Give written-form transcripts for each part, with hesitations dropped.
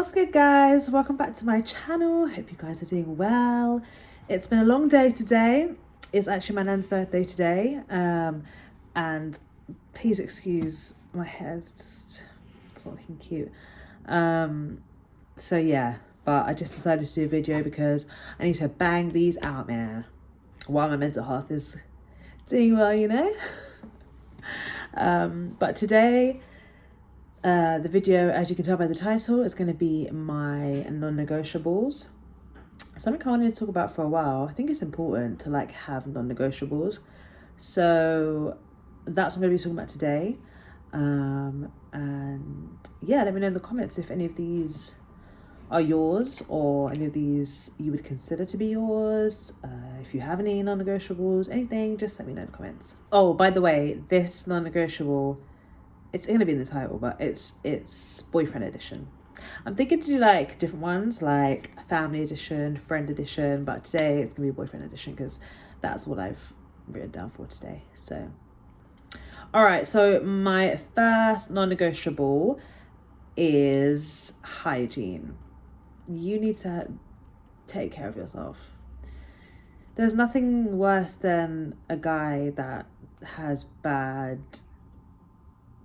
What's good, guys? Welcome back to my channel. Hope you guys are doing well. It's been a long day today. It's actually my nan's birthday today, and please excuse my hair. It's not looking cute. So yeah, but I just decided to do a video because I need to bang these out, man, while my mental health is doing well, you know. But today, the video, as you can tell by the title, is going to be my non-negotiables. Something I wanted to talk about for a while. I think it's important to like have non-negotiables. So that's what I'm going to be talking about today. And yeah, let me know in the comments if any of these are yours or any of these you would consider to be yours. If you have any non-negotiables, anything, just let me know in the comments. Oh, by the way, this non-negotiable, it's going to be in the title, but it's boyfriend edition. I'm thinking to do like different ones, like family edition, friend edition, but today it's going to be boyfriend edition because that's what I've written down for today. So, all right, so my first non-negotiable is hygiene. You need to take care of yourself. There's nothing worse than a guy that has bad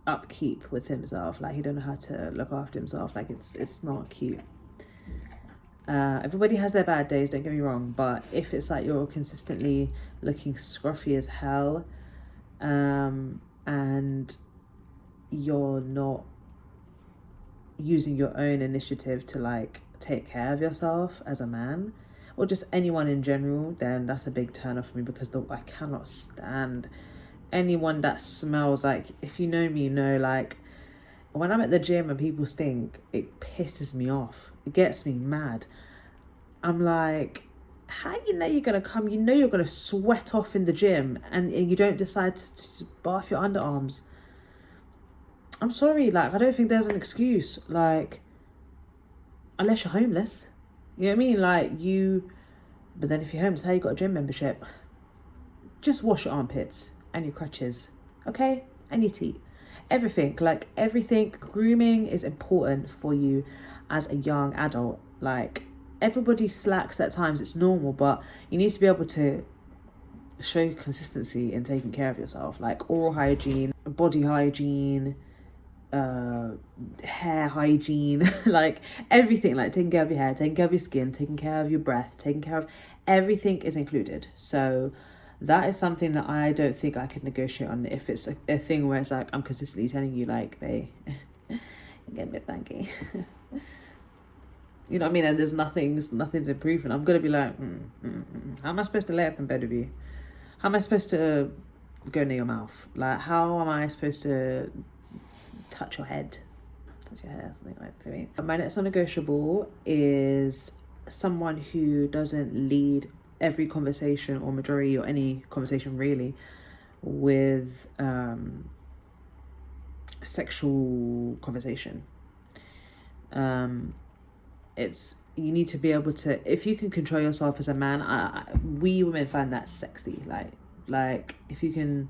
upkeep with himself, like he don't know how to look after himself. Like it's not cute. Everybody has their bad days, don't get me wrong, but if it's like you're consistently looking scruffy as hell, and you're not using your own initiative to like take care of yourself as a man or just anyone in general, then that's a big turn off for me, because I cannot stand anyone that smells like, if you know me, you know, like when I'm at the gym and people stink, it pisses me off. It gets me mad. I'm like, how you know you're gonna come, you know you're gonna sweat off in the gym and you don't decide to bath your underarms. I'm sorry, like I don't think there's an excuse, like unless you're homeless, you know what I mean, like but then if you're homeless, how you got a gym membership? Just wash your armpits and your crutches, okay, and your teeth, everything. Grooming is important for you as a young adult. Like everybody slacks at times, it's normal, but you need to be able to show consistency in taking care of yourself, like oral hygiene, body hygiene, hair hygiene, like everything, like taking care of your hair, taking care of your skin, taking care of your breath, taking care of everything is included. So that is something that I don't think I could negotiate on. If it's a thing where it's like I'm consistently telling you like, babe, you get a bit funky. You know what I mean? And there's nothing's improving. I'm gonna be like, how am I supposed to lay up in bed with you? How am I supposed to go near your mouth? Like, how am I supposed to touch your head, touch your hair, something like that? My next non-negotiable is someone who doesn't lead every conversation or majority or any conversation really with sexual conversation. You need to be able to, if you can control yourself as a man, we women find that sexy, like if you can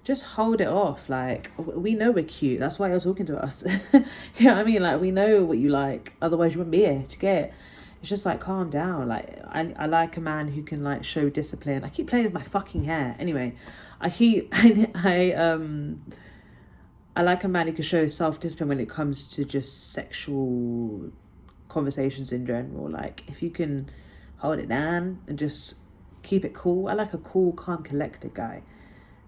just hold it off. Like we know we're cute, that's why you're talking to us. You know what I mean? Like we know what you like, otherwise you wouldn't be here. Do you get it? It's just like, calm down. Like I like a man who can like show discipline. I keep playing with my fucking hair. Anyway, I like a man who can show self-discipline when it comes to just sexual conversations in general. Like if you can hold it down and just keep it cool. I like a cool, calm, collected guy.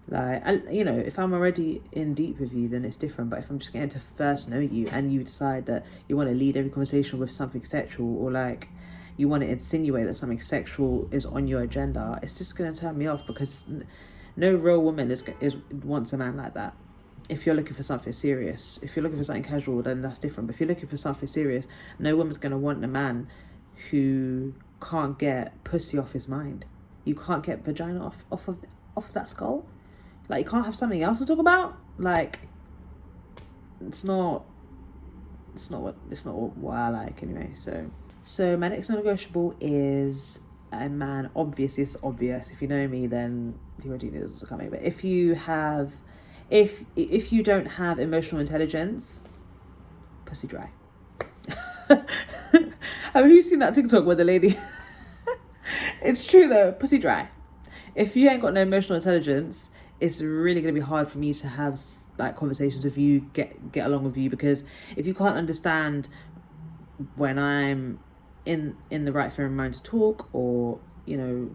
Like, if I'm already in deep with you, then it's different. But if I'm just getting to first know you and you decide that you want to lead every conversation with something sexual, or like you want to insinuate that something sexual is on your agenda, it's just going to turn me off, because no real woman wants a man like that. If you're looking for something serious, if you're looking for something casual, then that's different. But if you're looking for something serious, no woman's going to want a man who can't get pussy off his mind. You can't get vagina off of that skull. Like, you can't have something else to talk about. Like, it's not what I like anyway. So my next non-negotiable is a man. Obviously, it's obvious. If you know me, then you already knew this was coming. But if you don't have emotional intelligence, pussy dry. Have you seen that TikTok where the lady... It's true though, pussy dry. If you ain't got no emotional intelligence, it's really going to be hard for me to have like conversations with you, get along with you, because if you can't understand when I'm in the right frame of mind to talk, or you know,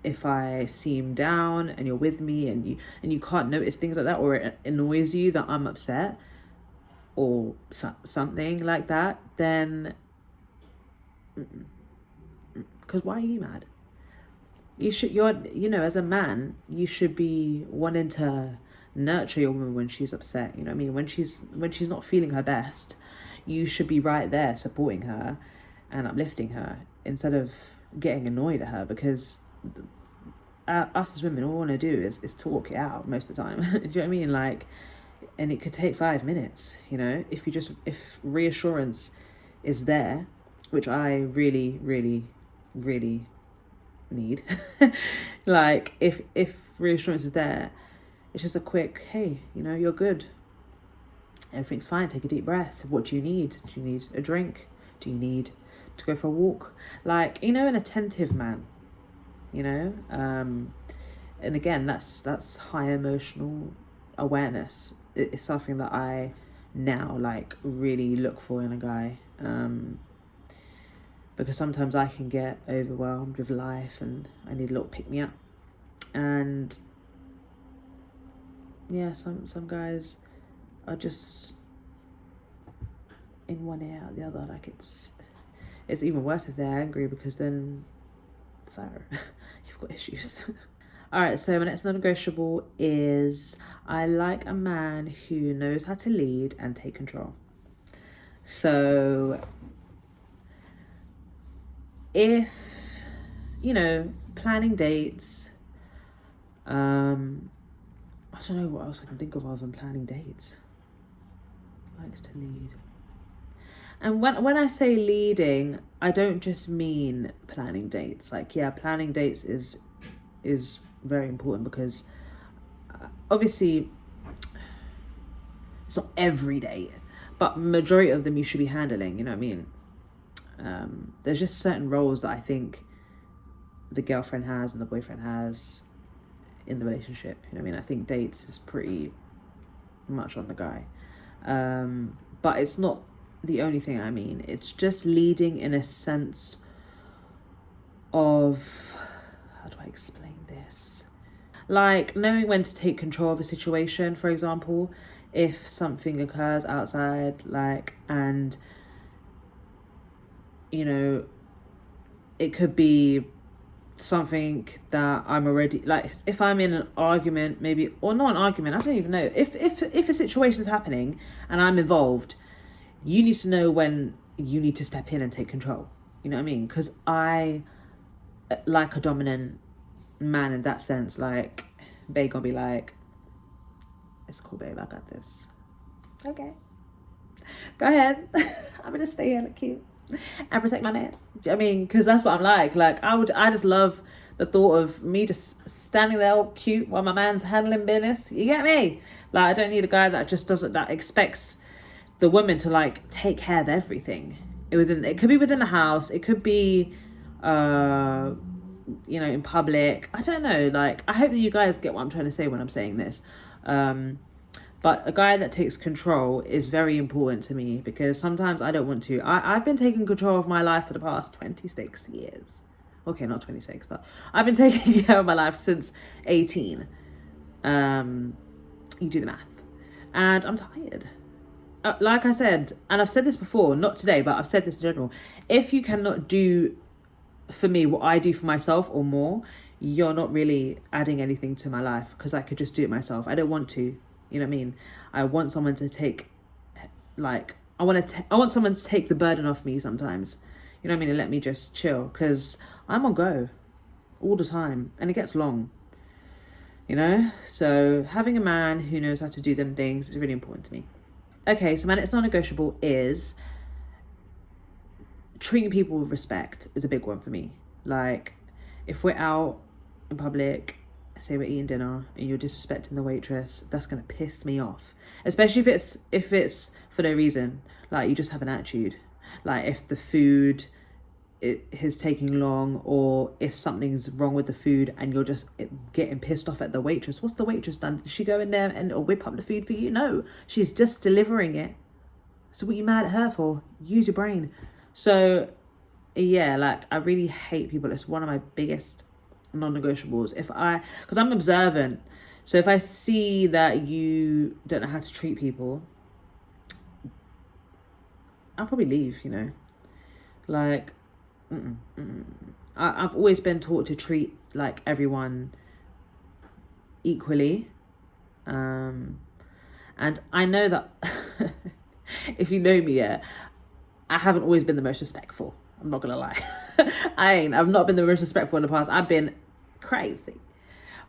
if I seem down and you're with me and you can't notice things like that, or it annoys you that I'm upset or something like that, then because why are you mad? As a man, you should be wanting to nurture your woman when she's upset. You know what I mean? When she's not feeling her best, you should be right there supporting her and uplifting her, instead of getting annoyed at her, because us as women, all we want to do is talk it out most of the time. Do you know what I mean? Like, and it could take 5 minutes, you know, if reassurance is there, which I really, really, really need. Like, if reassurance is there, it's just a quick, hey, you know, you're good, everything's fine, take a deep breath. What do you need? Do you need a drink? Do you need to go for a walk? Like, you know, an attentive man, you know. And again, that's high emotional awareness. It's something that I now like really look for in a guy, because sometimes I can get overwhelmed with life and I need a little pick me up. And yeah, some guys are just in one ear out the other. Like, it's even worse if they're angry, because then, Sarah, you've got issues. All right, so my next non-negotiable is I like a man who knows how to lead and take control. So if, you know, planning dates, I don't know what else I can think of other than planning dates. Likes to lead. And when I say leading, I don't just mean planning dates. Like, yeah, planning dates is very important, because obviously it's not every day, but majority of them you should be handling, you know what I mean? There's just certain roles that I think the girlfriend has and the boyfriend has in the relationship, you know what I mean? I think dates is pretty much on the guy, but it's not the only thing I mean. It's just leading in a sense of, how do I explain this? Like, knowing when to take control of a situation. For example, if something occurs outside, like, and you know, it could be something that I'm already, like, if I'm in an argument, maybe, or not an argument, I don't even know, if a situation is happening and I'm involved, you need to know when you need to step in and take control, you know what I mean? Because I like a dominant man in that sense. Like, babe gonna be like, it's cool, babe, I got this. Okay, go ahead. I'm gonna stay here, look cute, and protect my man. I mean, because that's what I'm like. Like, I just love the thought of me just standing there all cute while my man's handling business. You get me? Like, I don't need a guy that just that expects the woman to like take care of everything. It could be within the house. It could be, you know, in public. I don't know. Like, I hope that you guys get what I'm trying to say when I'm saying this. But a guy that takes control is very important to me, because sometimes I don't want to. I've been taking control of my life for the past 26 years. Okay, not 26, but I've been taking care of my life since 18. You do the math. And I'm tired. Like I said, and I've said this before, not today, but I've said this in general. If you cannot do for me what I do for myself or more, you're not really adding anything to my life, because I could just do it myself. I don't want to. You know what I mean? I want someone to take, like, I want someone to take the burden off me sometimes. You know what I mean? And let me just chill, because I'm on go all the time and it gets long. You know? So having a man who knows how to do them things is really important to me. Okay, so my next non-negotiable is treating people with respect is a big one for me. Like, if we're out in public, say we're eating dinner and you're disrespecting the waitress, that's gonna piss me off. Especially if it's for no reason, like you just have an attitude. Like if the food it is taking long, or if something's wrong with the food and you're just getting pissed off at the waitress. What's the waitress done? Did she go in there and whip up the food for you? No, she's just delivering it. So what are you mad at her for? Use your brain. So yeah, like I really hate people. It's one of my biggest non-negotiables. Because I'm observant, so if I see that you don't know how to treat people, I'll probably leave, you know. Like, I've always been taught to treat like everyone equally, and I know that if you know me, yeah, I haven't always been the most respectful. I'm not gonna lie. I've not been the most respectful in the past. I've been crazy.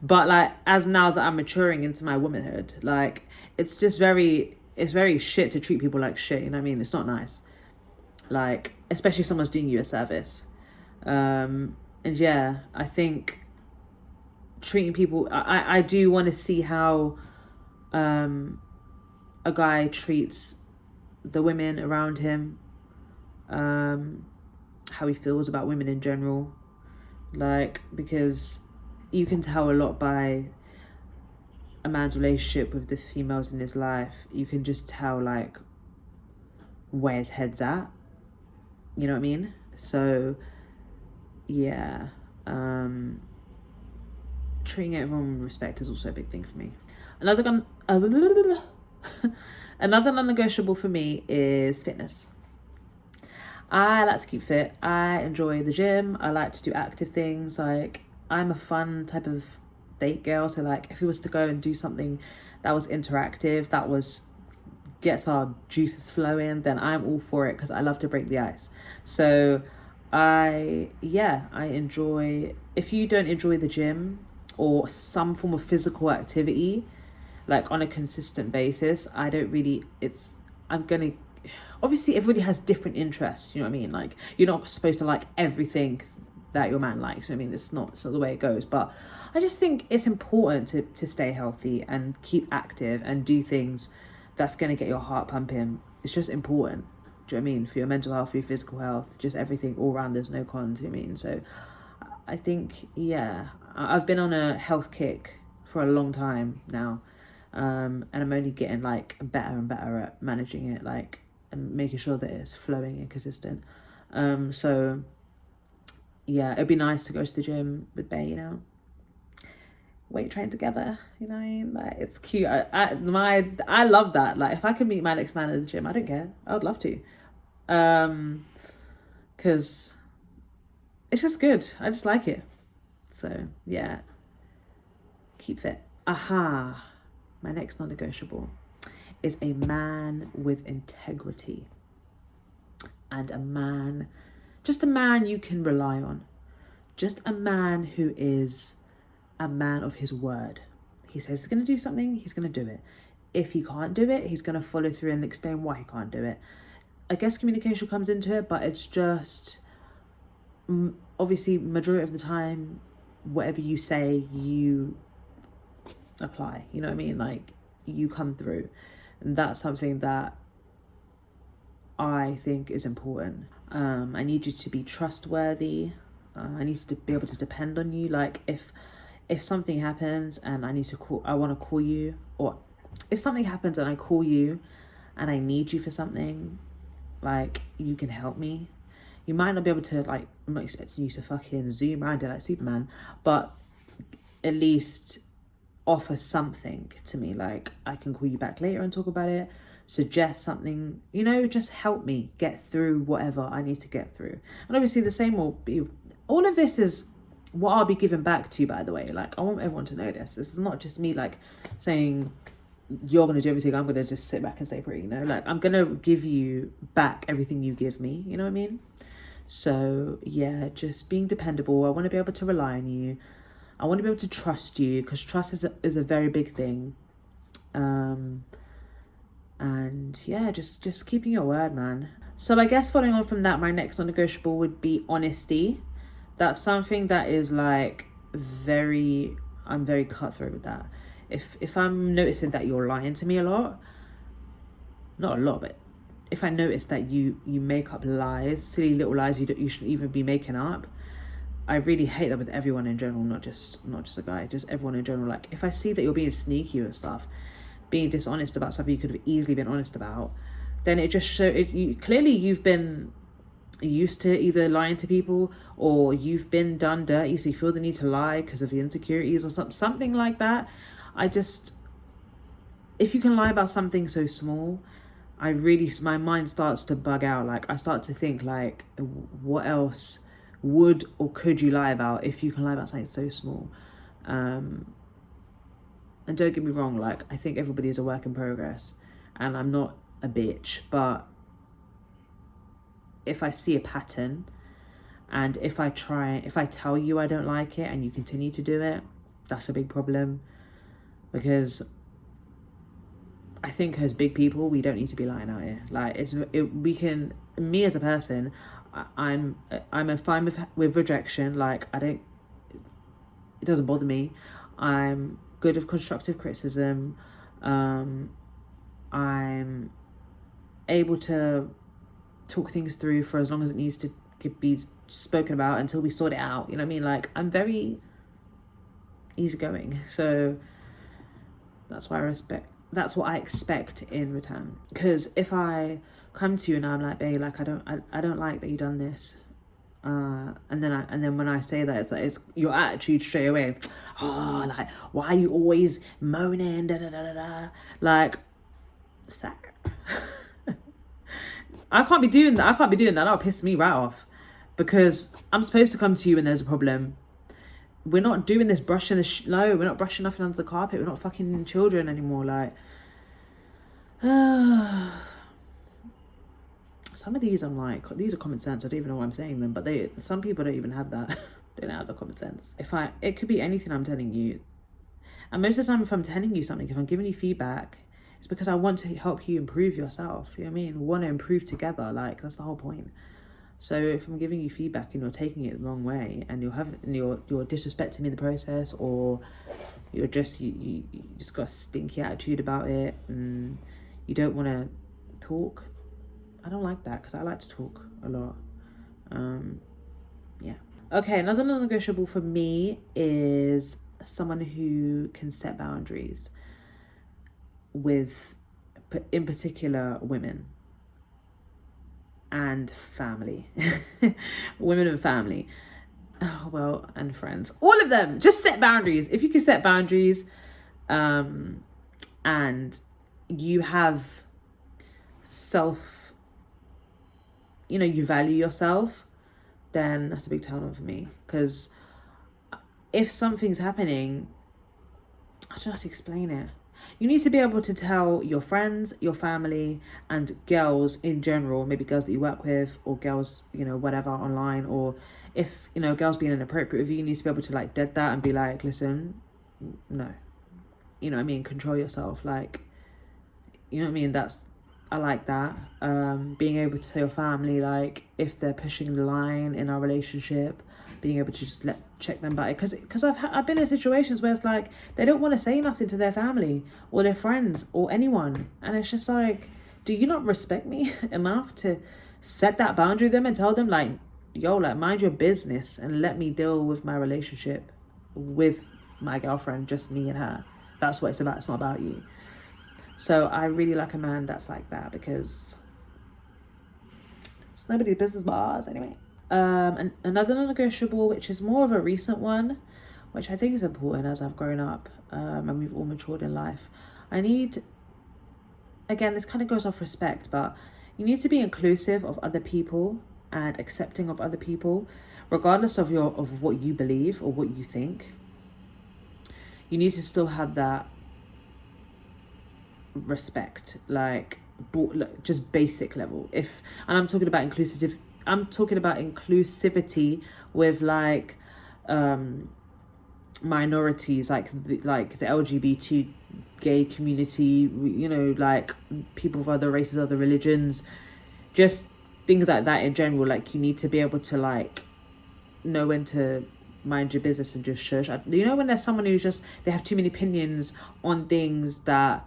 But like, as now that I'm maturing into my womanhood, like it's very shit to treat people like shit, you know what I mean? It's not nice. Like, especially if someone's doing you a service. And yeah, I think treating people, I do want to see how a guy treats the women around him, how he feels about women in general. Like, because you can tell a lot by a man's relationship with the females in his life. You can just tell like where his head's at, you know what I mean? So yeah, treating everyone with respect is also a big thing for me. Another non-negotiable for me is fitness. I like to keep fit. I enjoy the gym. I like to do active things. Like, I'm a fun type of date girl. So like, if we was to go and do something that was interactive, that gets our juices flowing, then I'm all for it, because I love to break the ice. So I enjoy, if you don't enjoy the gym or some form of physical activity, like on a consistent basis, obviously everybody has different interests, you know what I mean? Like, you're not supposed to like everything that your man likes, I mean, it's not the way it goes. But I just think it's important to stay healthy and keep active and do things that's going to get your heart pumping. It's just important, do you know what I mean? For your mental health, for your physical health, just everything all around, there's no cons, you know what I mean? So I think, yeah, I've been on a health kick for a long time now, and I'm only getting like better and better at managing it, like, and making sure that it's flowing and consistent. So yeah, it'd be nice to go to the gym with Bay, you know, weight train together, you know what I mean? Like, it's cute. I love that. Like, if I could meet my next man at the gym, I don't care, I would love to, because it's just good. I just like it. So yeah, keep fit. My next non-negotiable is a man with integrity, and just a man you can rely on, just a man who is a man of his word. He says he's going to do something, he's going to do it. If he can't do it, he's going to follow through and explain why he can't do it. I guess communication comes into it, but it's just, obviously, majority of the time, whatever you say, you apply, you know what I mean? Like, you come through. And that's something that I think is important. I need you to be trustworthy. I need to be able to depend on you. Like, if something happens and I want to call you, or if something happens and I call you and I need you for something, like, you can help me. You might not be able to, like, I'm not expecting you to fucking zoom around it like Superman, but at least offer something to me. Like, I can call you back later and talk about it, suggest something, you know, just help me get through whatever I need to get through. And obviously the same will be, all of this is what I'll be giving back to you, by the way. Like, I want everyone to know this. This is not just me, like, saying you're going to do everything, I'm going to just sit back and say pretty, you know? Like, I'm going to give you back everything you give me, you know what I mean? So, yeah, just being dependable. I want to be able to rely on you. I want to be able to trust you, because trust is a very big thing. And yeah, just keeping your word, man. So I guess following on from that, my next non-negotiable would be honesty. That's something that is like I'm very cutthroat with that. If I'm noticing that you're lying to me a lot, not a lot, but notice that you make up lies, silly little lies you shouldn't even be making up. I really hate that with everyone in general, not just a guy, just everyone in general. Like, if I see that you're being sneaky with stuff, being dishonest about stuff you could have easily been honest about, then it just clearly you've been used to either lying to people, or you've been done dirty, so you feel the need to lie because of your insecurities or something like that. If you can lie about something so small, my mind starts to bug out. Like, I start to think, like, what else would or could you lie about if you can lie about something so small? And don't get me wrong, like, I think everybody is a work in progress, and I'm not a bitch, but if I see a pattern, and if I tell you I don't like it and you continue to do it, that's a big problem. Because I think as big people, we don't need to be lying out here. Like, me as a person, I'm fine with rejection. Like, it doesn't bother me. I'm good with constructive criticism. I'm able to talk things through for as long as it needs to be spoken about until we sort it out. You know what I mean? Like, I'm very easygoing. So that's what I expect in return. Because if I come to you and I'm like, babe, like, I don't like that you done this, and then when I say that, it's like, it's your attitude straight away. Oh, like, why are you always moaning? Da da da da da. Like, sad. I can't be doing that. That'll piss me right off, because I'm supposed to come to you when there's a problem. We're not doing this brushing we're not brushing nothing under the carpet. We're not fucking children anymore. Like, some of these, I'm like, these are common sense. I don't even know why I'm saying them, but some people don't even have that. They don't have the common sense. It could be anything I'm telling you. And most of the time, if I'm telling you something, if I'm giving you feedback, it's because I want to help you improve yourself. You know what I mean? We want to improve together. Like, that's the whole point. So if I'm giving you feedback and you're taking it the wrong way, and you're disrespecting me in the process, or you're just you just got a stinky attitude about it, and you don't want to talk, I don't like that, because I like to talk a lot. Yeah. Okay, another non-negotiable for me is someone who can set boundaries with, in particular, women and family. Women and family. Oh, well, and friends. All of them. Just set boundaries. If you can set boundaries, and you have you value yourself, then that's a big turn on for me. Because if something's happening, I don't know how to explain it. You need to be able to tell your friends, your family, and girls in general, maybe girls that you work with, or girls, whatever, online, or if, girls being inappropriate with you, you need to be able to, like, dead that and be like, listen, no. You know what I mean? Control yourself. Like, you know what I mean? I like that. Being able to tell your family, like, if they're pushing the line in our relationship, being able to just check them back. Because I've been in situations where it's like, they don't want to say nothing to their family or their friends or anyone. And it's just like, do you not respect me enough to set that boundary with them and tell them, like, yo, like, mind your business and let me deal with my relationship with my girlfriend, just me and her. That's what it's about. It's not about you. So I really like a man that's like that, because it's nobody's business but ours anyway. And another non-negotiable, which is more of a recent one, which I think is important as I've grown up, and we've all matured in life. Again, this kind of goes off respect, but you need to be inclusive of other people and accepting of other people, regardless of what you believe or what you think. You need to still have that respect, like, just basic level. And I'm talking about inclusivity with, like, minorities, like the LGBT gay community, like people of other races, other religions, just things like that in general. Like, you need to be able to, like, know when to mind your business and just shush. When there's someone who's just, they have too many opinions on things that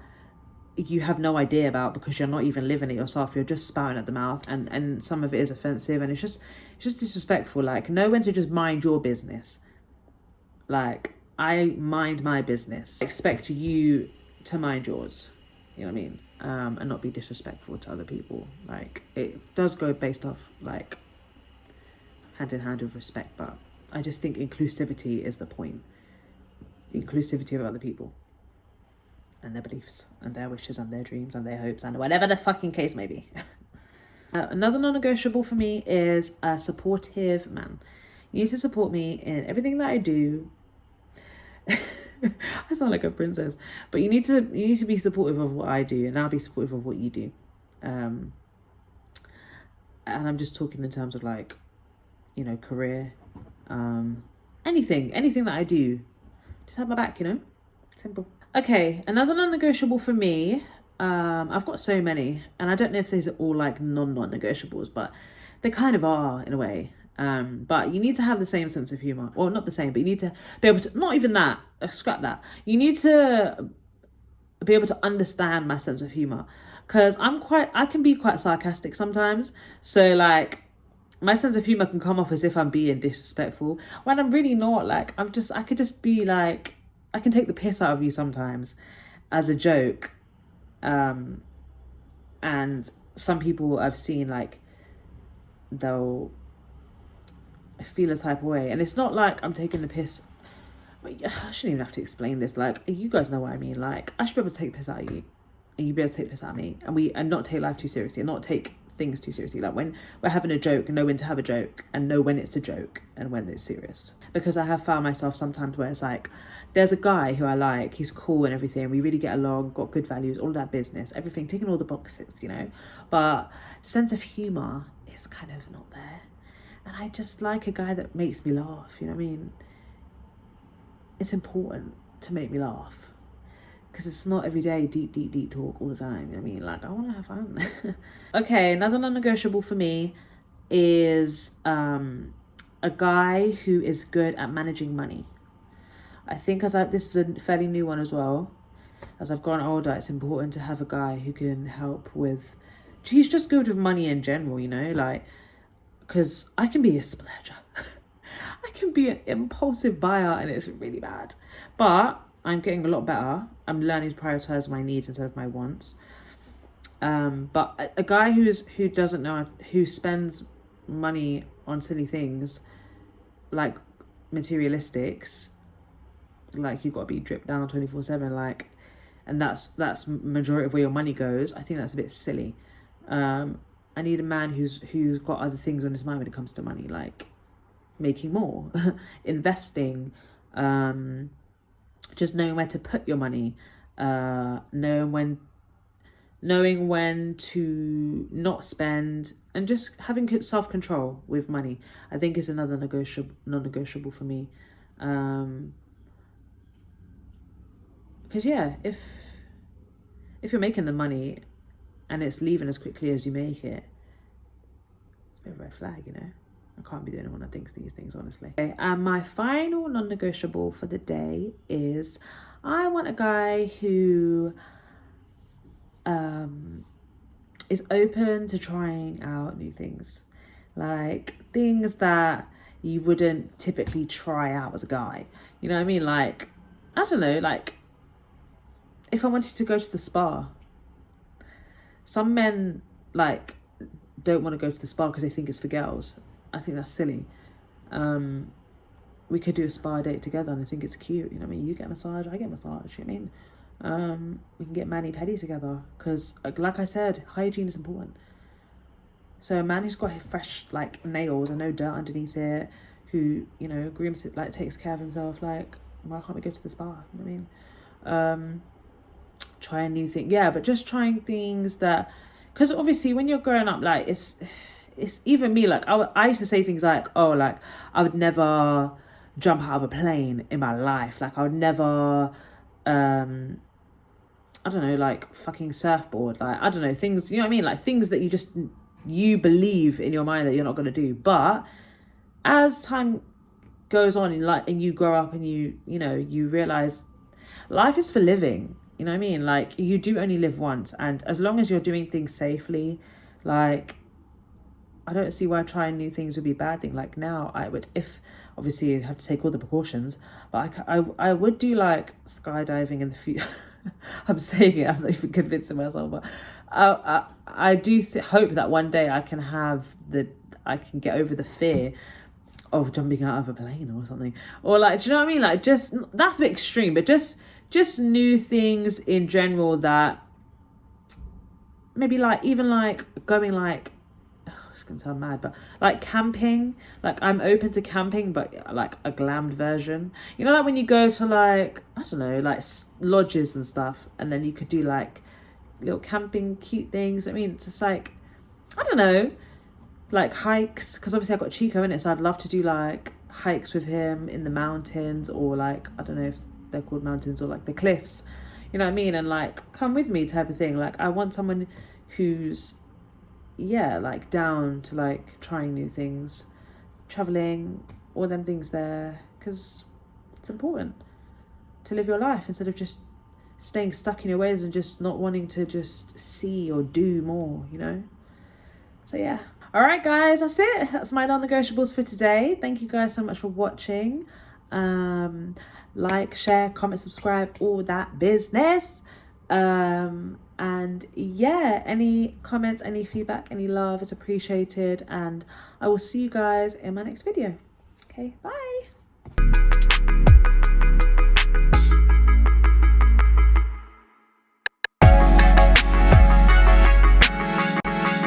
you have no idea about because you're not even living it yourself. You're just spouting at the mouth, and some of it is offensive, and it's just disrespectful. Like, know when to just mind your business. Like, I mind my business. I expect you to mind yours. You know what I mean? And not be disrespectful to other people. Like, it does go based off, like, hand in hand with respect, but I just think inclusivity is the point. Inclusivity of other people and their beliefs and their wishes and their dreams and their hopes and whatever the fucking case may be. Another non-negotiable for me is a supportive man. You need to support me in everything that I do. I sound like a princess, but you need to be supportive of what I do, and I'll be supportive of what you do. And I'm just talking in terms of, like, you know, career, anything that I do, just have my back, you know, simple. Okay, another non-negotiable for me, I've got so many, and I don't know if these are all like non-negotiables, but they kind of are in a way. But you need to have the same sense of humor, or not the same, but you need to be able to, not even that, scrap that. You need to be able to understand my sense of humor, because I can be quite sarcastic sometimes. So, like, my sense of humor can come off as if I'm being disrespectful when I'm really not. Like, I could just be like, I can take the piss out of you sometimes as a joke. And some people I've seen, like, they'll feel a type of way, and it's not like I'm taking the piss. I shouldn't even have to explain this. Like, you guys know what I mean. Like, I should be able to take the piss out of you, and you be able to take the piss out of me, and not take life too seriously, and not take things too seriously. Like, when we're having a joke, know when to have a joke, and know when it's a joke and when it's serious. Because I have found myself sometimes where it's like, there's a guy who I like, he's cool and everything, we really get along, got good values, all that business, everything, ticking all the boxes, you know, but sense of humor is kind of not there. And I just like a guy that makes me laugh, you know what I mean? It's important to make me laugh, because it's not every day deep talk all the time, you know what I mean? Like, I want to have fun. Okay, another non-negotiable for me is a guy who is good at managing money. I think this is a fairly new one as well. As I've gotten older, it's important to have a guy who can help with, he's just good with money in general, you know, like, because I can be a splurger. I can be an impulsive buyer, and it's really bad. But I'm getting a lot better. I'm learning to prioritize my needs instead of my wants. But a guy who doesn't know, who spends money on silly things like materialistics, like, you've got to be dripped down 24/7, like, and that's majority of where your money goes. I think that's a bit silly. I need a man who's got other things on his mind when it comes to money, like making more, investing, just knowing where to put your money, knowing when to not spend, and just having self-control with money, I think is another non-negotiable for me. Because yeah, if you're making the money and it's leaving as quickly as you make it, it's a bit of a red flag, you know. I can't be the only one that thinks these things, honestly. Okay, and my final non-negotiable for the day is, I want a guy who is open to trying out new things, like things that you wouldn't typically try out as a guy. You know what I mean? Like, I don't know, like, if I wanted to go to the spa, some men, like, don't want to go to the spa because they think it's for girls. I think that's silly. We could do a spa date together, and I think it's cute, you know what I mean? You get a massage, I get a massage, you know what I mean? We can get mani-pedi together, because, like I said, hygiene is important. So a man who's got fresh, like, nails and no dirt underneath it, who, you know, grooms it, like, takes care of himself, like, why can't we go to the spa? You know what I mean? Try a new thing, yeah, but just trying things that, because obviously when you're growing up, like, it's even me, like, I used to say things like, oh, like, I would never jump out of a plane in my life, like, I would never I don't know, like, fucking surfboard, like, I don't know, things, you know what I mean, like, things that you believe in your mind that you're not going to do. But as time goes on in life, and you grow up, and you know, you realize life is for living. You know what I mean? Like, you do only live once, and as long as you're doing things safely, like, I don't see why trying new things would be a bad thing. Like, now I would, if obviously you have to take all the precautions, but I would do like skydiving in the future. I'm saying it, I'm not even convincing myself, but I do hope that one day I can get over the fear of jumping out of a plane or something, or like, do you know what I mean? Like, just, that's a bit extreme, but just new things in general, that maybe like, even like going like, it's gonna sound mad, but like camping. Like, I'm open to camping, but like a glammed version, you know, like when you go to like, I don't know, like lodges and stuff, and then you could do like little camping cute things. I mean, it's just like, I don't know, like hikes, because obviously I've got Chico in it, so I'd love to do like hikes with him in the mountains, or like, I don't know if they're called mountains, or like the cliffs, you know what I mean? And like, come with me type of thing. Like, I want someone who's, yeah, like down to like trying new things, traveling, all them things there, because it's important to live your life instead of just staying stuck in your ways and just not wanting to just see or do more, you know? So yeah. All right, guys, that's it. That's my non-negotiables for today. Thank you guys so much for watching. Like, share, comment, subscribe, all that business. And yeah, any comments, any feedback, any love is appreciated. And I will see you guys in my next video. Okay, bye.